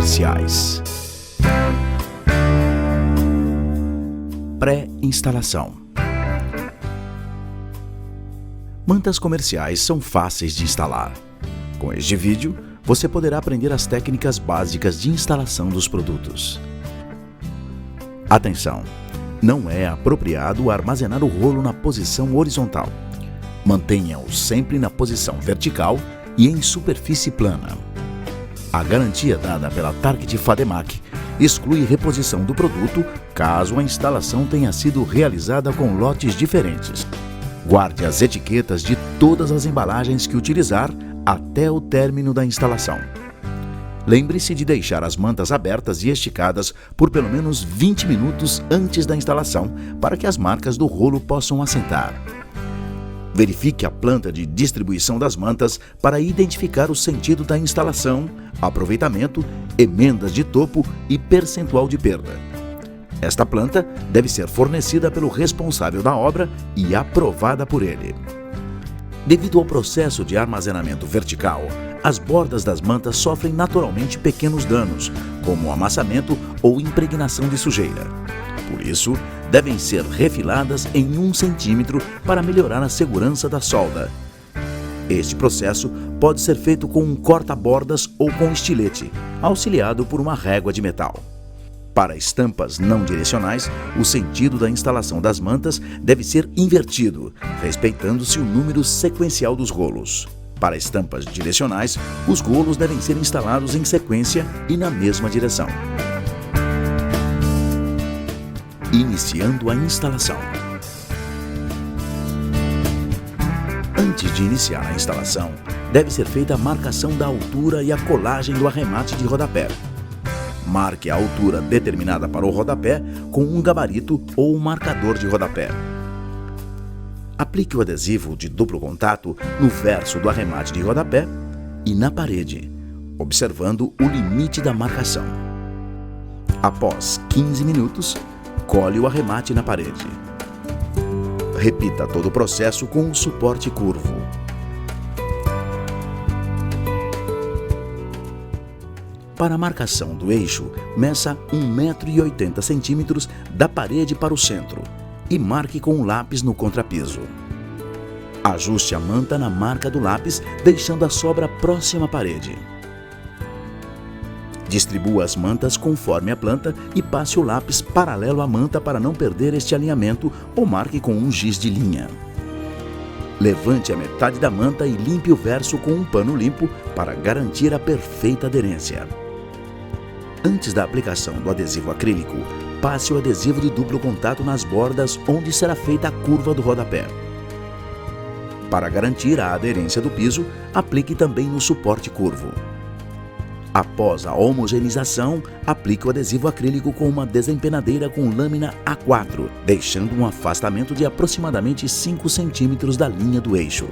comerciais. Pré-instalação. Mantas comerciais são fáceis de instalar. Com este vídeo, você poderá aprender as técnicas básicas de instalação dos produtos. Atenção! Não é apropriado armazenar o rolo na posição horizontal. Mantenha-o sempre na posição vertical e em superfície plana. A garantia dada pela Target Fademac exclui reposição do produto caso a instalação tenha sido realizada com lotes diferentes. Guarde as etiquetas de todas as embalagens que utilizar até o término da instalação. Lembre-se de deixar as mantas abertas e esticadas por pelo menos 20 minutos antes da instalação para que as marcas do rolo possam assentar. Verifique a planta de distribuição das mantas para identificar o sentido da instalação, aproveitamento, emendas de topo e percentual de perda. Esta planta deve ser fornecida pelo responsável da obra e aprovada por ele. Devido ao processo de armazenamento vertical, as bordas das mantas sofrem naturalmente pequenos danos, como amassamento ou impregnação de sujeira. Por isso, devem ser refiladas em 1 centímetro para melhorar a segurança da solda. Este processo pode ser feito com um corta-bordas ou com estilete, auxiliado por uma régua de metal. Para estampas não direcionais, o sentido da instalação das mantas deve ser invertido, respeitando-se o número sequencial dos rolos. Para estampas direcionais, os rolos devem ser instalados em sequência e na mesma direção. Iniciando a instalação. Antes de iniciar a instalação, deve ser feita a marcação da altura e a colagem do arremate de rodapé. Marque a altura determinada para o rodapé com um gabarito ou um marcador de rodapé. Aplique o adesivo de duplo contato no verso do arremate de rodapé e na parede, observando o limite da marcação. Após 15 minutos, cole o arremate na parede. Repita todo o processo com um suporte curvo. Para a marcação do eixo, meça 1,80 m da parede para o centro e marque com o lápis no contrapiso. Ajuste a manta na marca do lápis, deixando a sobra próxima à parede. Distribua as mantas conforme a planta e passe o lápis paralelo à manta para não perder este alinhamento ou marque com um giz de linha. Levante a metade da manta e limpe o verso com um pano limpo para garantir a perfeita aderência. Antes da aplicação do adesivo acrílico, passe o adesivo de duplo contato nas bordas onde será feita a curva do rodapé. Para garantir a aderência do piso, aplique também no suporte curvo. Após a homogeneização, aplique o adesivo acrílico com uma desempenadeira com lâmina A4, deixando um afastamento de aproximadamente 5 centímetros da linha do eixo.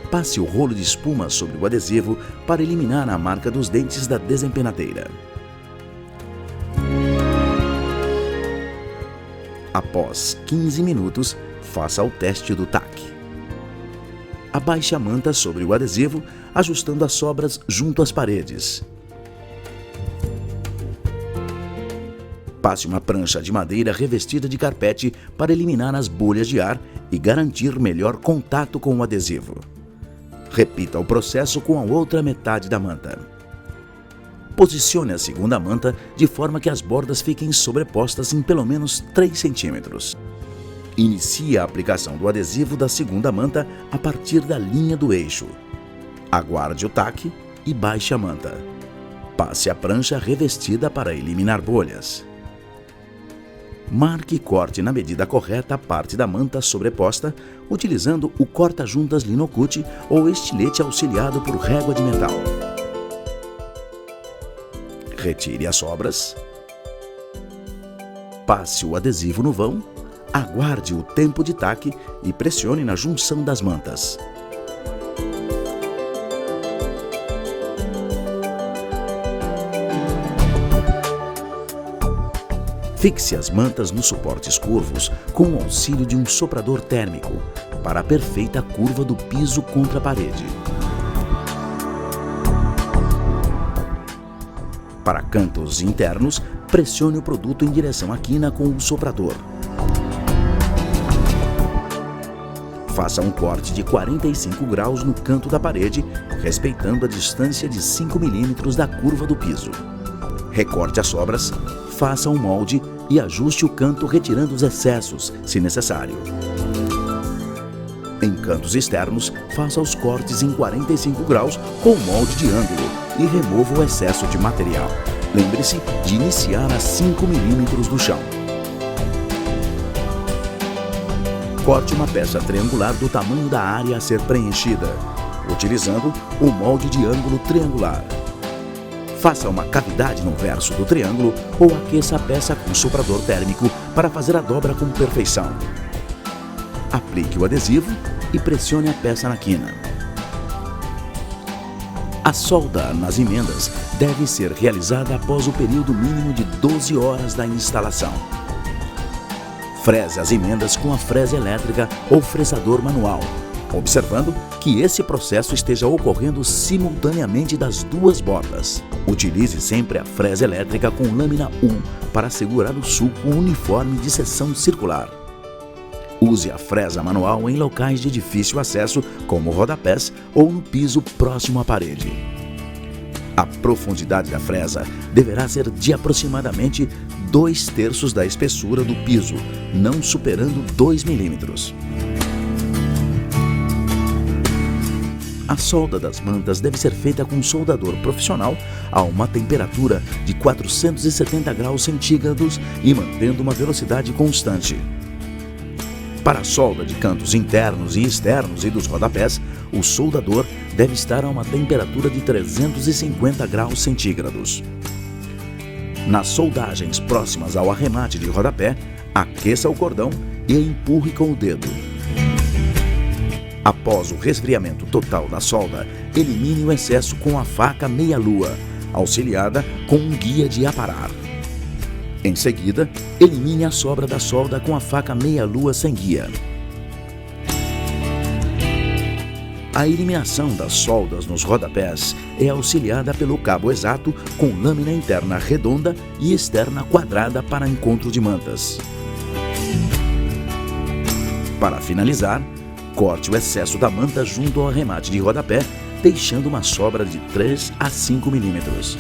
Passe o rolo de espuma sobre o adesivo para eliminar a marca dos dentes da desempenadeira. Após 15 minutos, faça o teste do tack. Abaixe a manta sobre o adesivo, ajustando as sobras junto às paredes. Passe uma prancha de madeira revestida de carpete para eliminar as bolhas de ar e garantir melhor contato com o adesivo. Repita o processo com a outra metade da manta. Posicione a segunda manta de forma que as bordas fiquem sobrepostas em pelo menos 3 centímetros. Inicie a aplicação do adesivo da segunda manta a partir da linha do eixo. Aguarde o tack e baixe a manta. Passe a prancha revestida para eliminar bolhas. Marque e corte na medida correta a parte da manta sobreposta, utilizando o corta-juntas Linocut ou estilete auxiliado por régua de metal. Retire as sobras. Passe o adesivo no vão, aguarde o tempo de tack e pressione na junção das mantas. Fixe as mantas nos suportes curvos com o auxílio de um soprador térmico para a perfeita curva do piso contra a parede. Para cantos internos, pressione o produto em direção à quina com o soprador. Faça um corte de 45 graus no canto da parede, respeitando a distância de 5 milímetros da curva do piso. Recorte as sobras, faça um molde e ajuste o canto retirando os excessos, se necessário. Em cantos externos, faça os cortes em 45 graus com molde de ângulo e remova o excesso de material. Lembre-se de iniciar a 5 milímetros do chão. Corte uma peça triangular do tamanho da área a ser preenchida, utilizando o molde de ângulo triangular. Faça uma cavidade no verso do triângulo ou aqueça a peça com soprador térmico para fazer a dobra com perfeição. Aplique o adesivo e pressione a peça na quina. A solda nas emendas deve ser realizada após o período mínimo de 12 horas da instalação. Frese as emendas com a fresa elétrica ou fresador manual, observando que esse processo esteja ocorrendo simultaneamente das duas bordas. Utilize sempre a fresa elétrica com lâmina U para assegurar o sulco uniforme de seção circular. Use a fresa manual em locais de difícil acesso, como rodapés ou no piso próximo à parede. A profundidade da fresa deverá ser de aproximadamente 2/3 da espessura do piso, não superando 2 milímetros. A solda das mantas deve ser feita com um soldador profissional a uma temperatura de 470 graus centígrados e mantendo uma velocidade constante. Para a solda de cantos internos e externos e dos rodapés, o soldador deve estar a uma temperatura de 350 graus centígrados. Nas soldagens próximas ao arremate de rodapé, aqueça o cordão e empurre com o dedo. Após o resfriamento total da solda, elimine o excesso com a faca meia-lua, auxiliada com um guia de aparar. Em seguida, elimine a sobra da solda com a faca meia-lua sem guia. A eliminação das soldas nos rodapés é auxiliada pelo cabo exato com lâmina interna redonda e externa quadrada para encontro de mantas. Para finalizar, corte o excesso da manta junto ao arremate de rodapé, deixando uma sobra de 3 a 5 milímetros.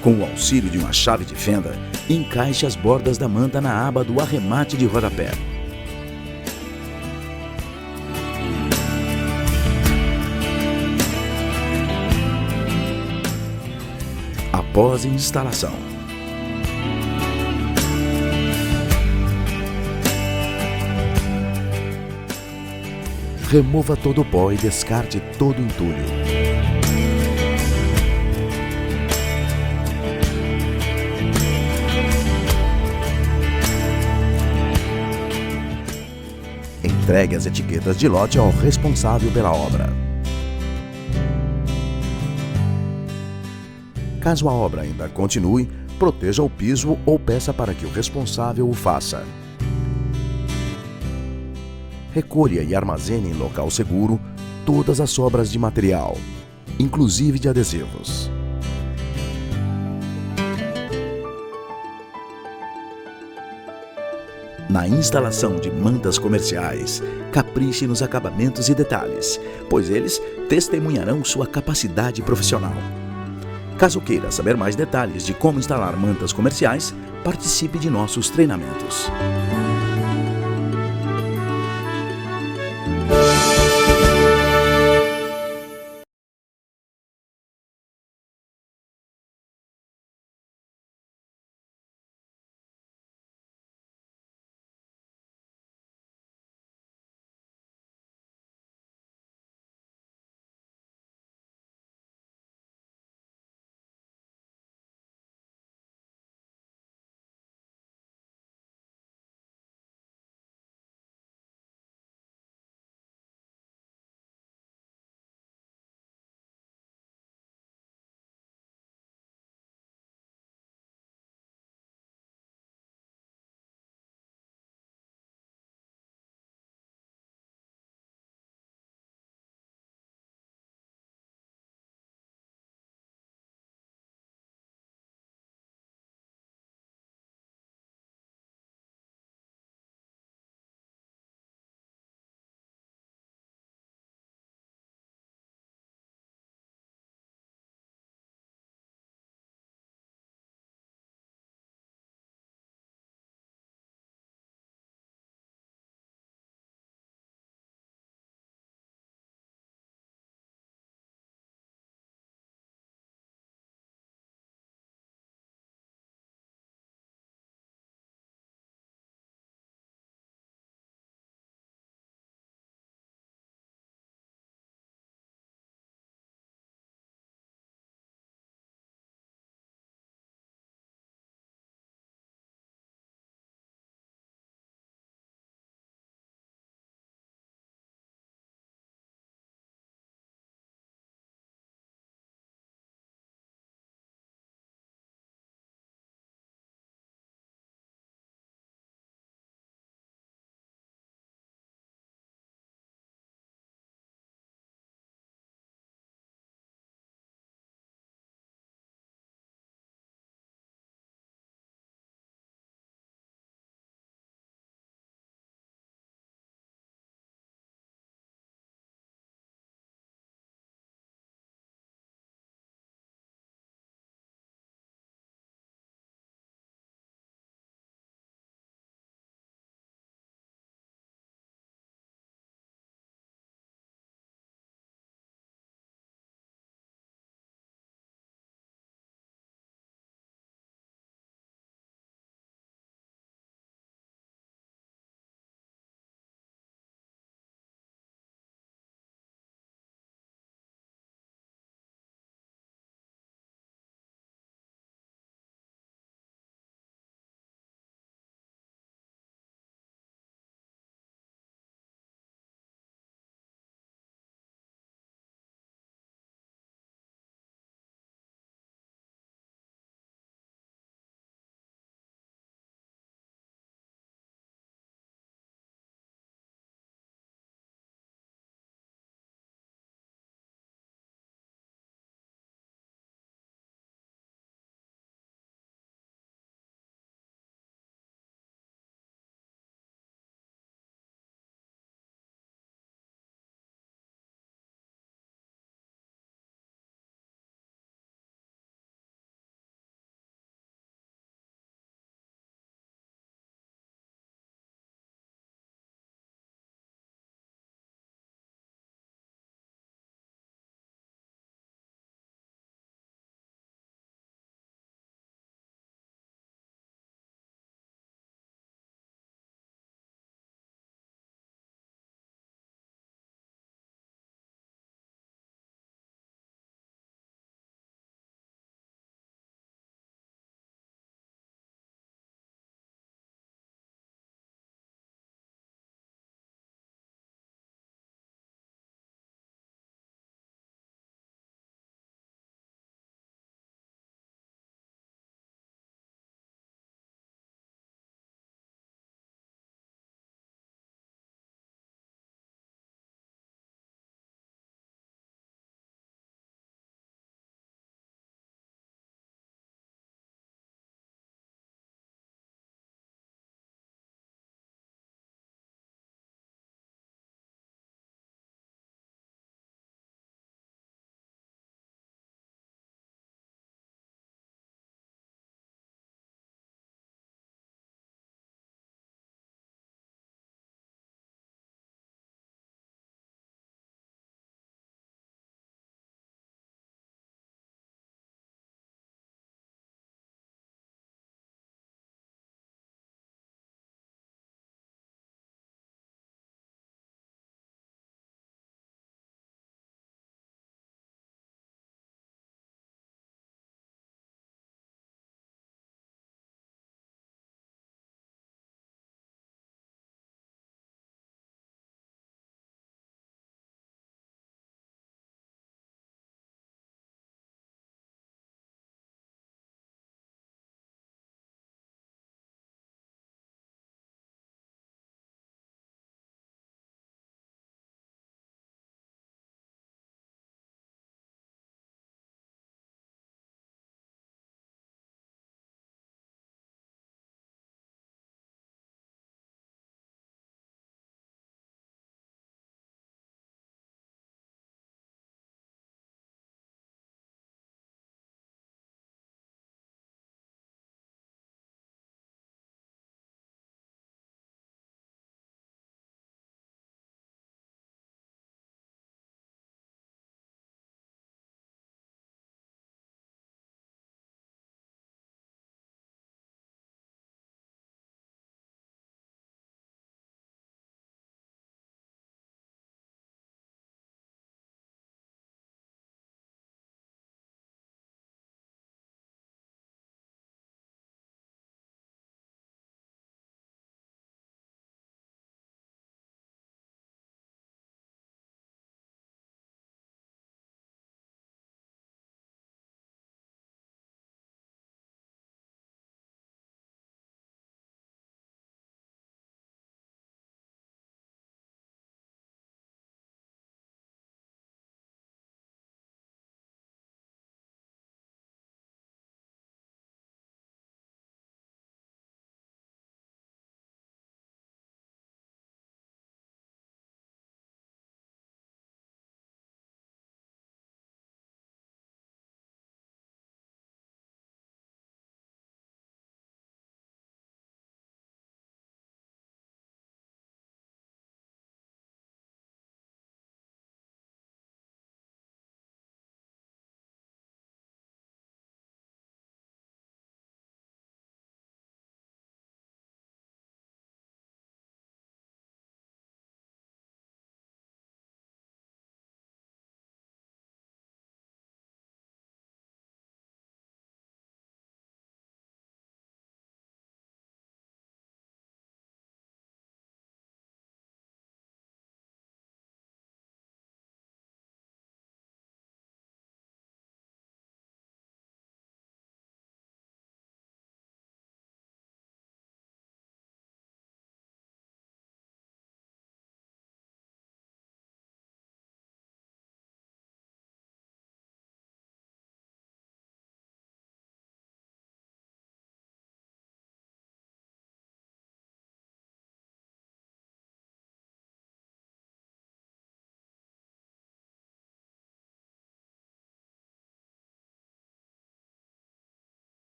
Com o auxílio de uma chave de fenda, encaixe as bordas da manta na aba do arremate de rodapé. Após a instalação, remova todo o pó e descarte todo o entulho. Entregue as etiquetas de lote ao responsável pela obra. Caso a obra ainda continue, proteja o piso ou peça para que o responsável o faça. Recolha e armazene em local seguro todas as sobras de material, inclusive de adesivos. Na instalação de mantas comerciais, capriche nos acabamentos e detalhes, pois eles testemunharão sua capacidade profissional. Caso queira saber mais detalhes de como instalar mantas comerciais, participe de nossos treinamentos.